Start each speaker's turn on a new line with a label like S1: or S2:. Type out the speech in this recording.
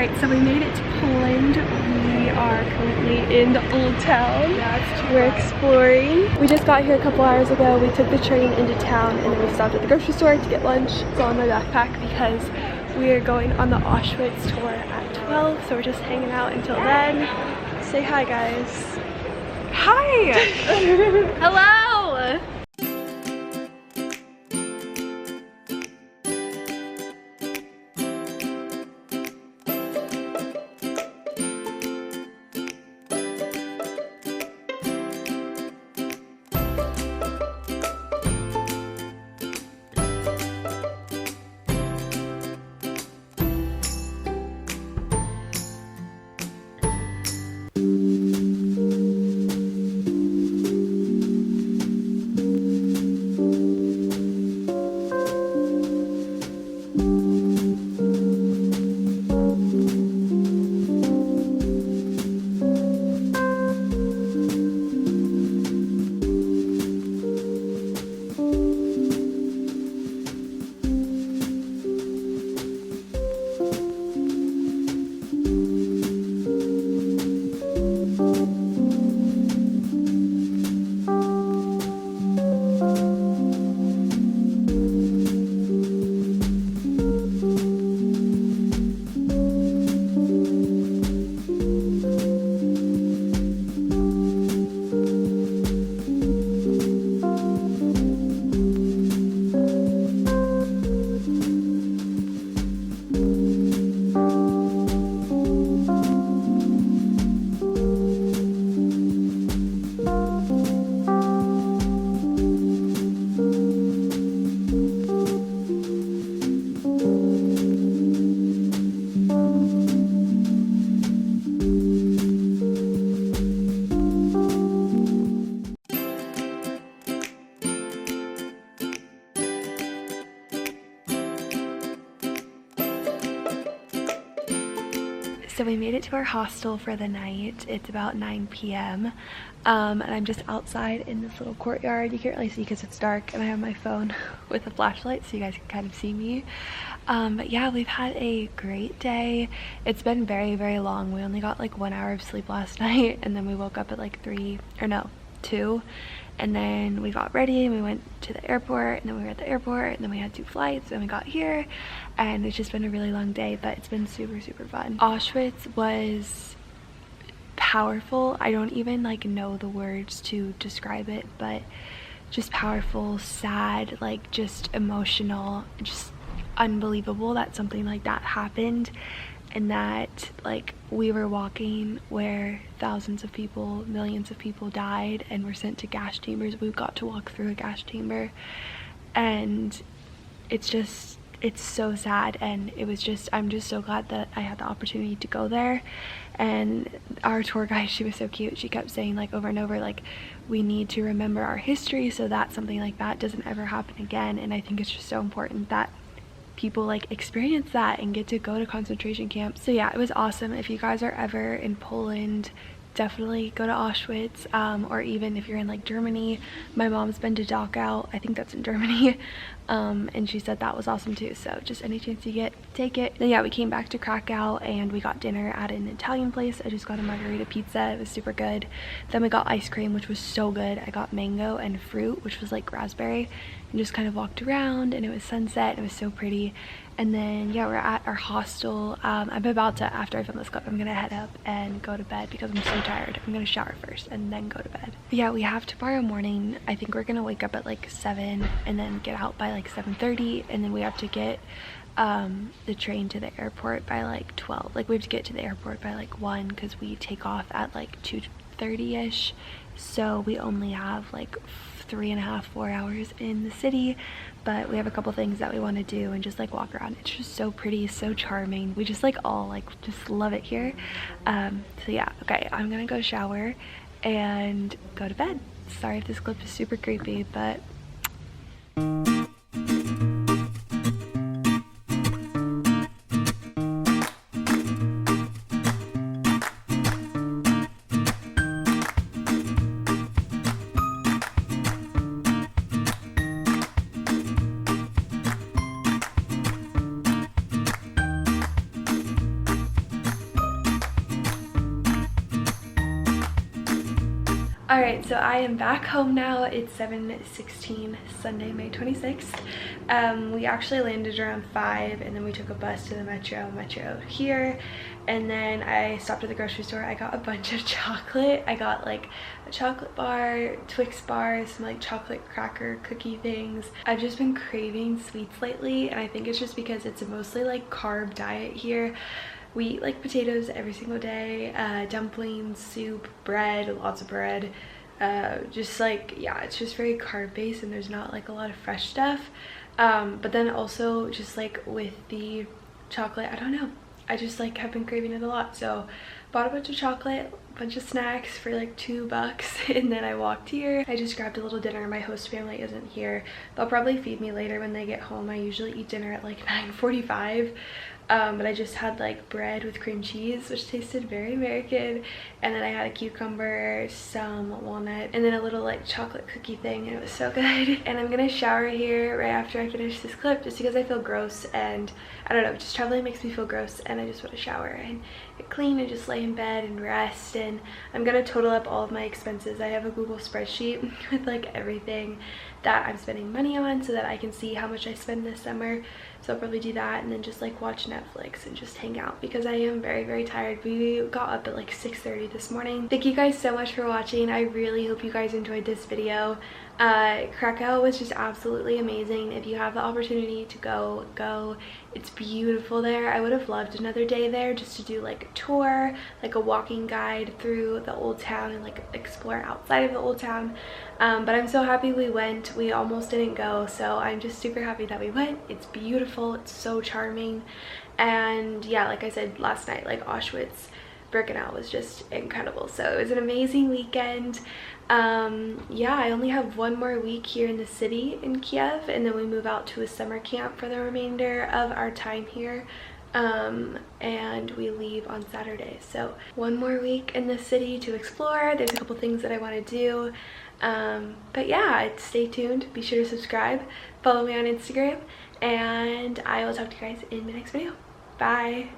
S1: Alright, so we made it to Poland. We are currently in the old town. We're exploring. We just got here a couple hours ago. We took the train into town and then we stopped at the grocery store to get lunch. It's all in my backpack because we are going on the Auschwitz tour at 12, so we're just hanging out until then. Say hi, guys. Hi! Hello! So we made it to our hostel for the night. It's about 9 p.m. And I'm just outside in this little courtyard. You can't really see because it's dark and I have my phone with a flashlight so you guys can kind of see me. But yeah, we've had a great day. It's been very, very long. We only got like 1 hour of sleep last night and then we woke up at like 2. And then we got ready and we went to the airport and then we were at the airport and then we had 2 flights and we got here and it's just been a really long day, but it's been super, super fun. Auschwitz was powerful. I don't even like know the words to describe it, but just powerful, sad, like just emotional, just unbelievable that something like that happened. And that like we were walking where thousands of people, millions of people died and were sent to gas chambers. We got to walk through a gas chamber and it's so sad. And it was just, I'm just so glad that I had the opportunity to go there. And our tour guide, she was so cute. She kept saying like over and over, like, we need to remember our history so that something like that doesn't ever happen again. And I think it's just so important that people like experience that and get to go to concentration camps. So yeah, it was awesome. If you guys are ever in Poland, definitely go to Auschwitz, or even if you're in like Germany. My mom's been to Dachau, I think that's in Germany, and she said that was awesome too. So just any chance you get, take it. Then yeah, we came back to Krakow and we got dinner at an Italian place. I just got a margarita pizza, it was super good. Then we got ice cream, which was so good. I got mango and fruit, which was like raspberry, and just kind of walked around and it was sunset, it was so pretty. And then yeah, we're at our hostel. I'm about to, after I film this clip, I'm gonna head up and go to bed because I'm so tired. I'm gonna shower first and then go to bed. But yeah, we have tomorrow morning. I think we're gonna wake up at like 7 and then get out by like 7:30, and then we have to get the train to the airport by like 12. Like we have to get to the airport by like 1 because we take off at like 2:30ish. So we only have like 3.5 to 4 hours in the city, but we have a couple things that we want to do and just like walk around. It's just so pretty, so charming. We just like all like just love it here. So yeah, okay, I'm gonna go shower and go to bed. Sorry if this clip is super creepy, but Alright, so I am back home now. It's 7:16 Sunday, May 26th. We actually landed around 5 and then we took a bus to the metro here, and then I stopped at the grocery store. I got a bunch of chocolate. I got like a chocolate bar, Twix bars, some like chocolate cracker cookie things. I've just been craving sweets lately, and I think it's just because it's a mostly like carb diet here. We eat like potatoes every single day, dumplings, soup, bread, lots of bread, just like, yeah, it's just very carb based and there's not like a lot of fresh stuff. But then also just like with the chocolate, I don't know, I just like have been craving it a lot. So bought a bunch of chocolate, a bunch of snacks for like $2, and then I walked here. I just grabbed a little dinner. My host family isn't here. They'll probably feed me later when they get home. I usually eat dinner at like 9:45. But I just had like bread with cream cheese, which tasted very American, and then I had a cucumber, some walnut, and then a little like chocolate cookie thing, and it was so good. And I'm gonna shower here right after I finish this clip just because I feel gross, and I don't know, just traveling makes me feel gross, and I just want to shower and get clean and just lay in bed and rest. And I'm gonna total up all of my expenses. I have a Google spreadsheet with like everything that I'm spending money on so that I can see how much I spend this summer. So I'll probably do that and then just like watch Netflix and just hang out because I am very tired. We got up at like 6:30 this morning. Thank you guys so much for watching. I really hope you guys enjoyed this video. Krakow was just absolutely amazing. If you have the opportunity to go. It's beautiful there. I would have loved another day there just to do like a tour, like a walking guide through the old town and like explore outside of the old town. But I'm so happy we went. We almost didn't go, so I'm just super happy that we went. It's beautiful, it's so charming, and yeah, like I said last night, like auschwitz-birkenau was just incredible. So it was an amazing weekend. Yeah, I only have one more week here in the city in Kiev, and then we move out to a summer camp for the remainder of our time here, and we leave on Saturday. So one more week in the city to explore. There's a couple things that I want to do, but yeah, stay tuned. Be sure to subscribe, follow me on Instagram, and I will talk to you guys in the next video. Bye.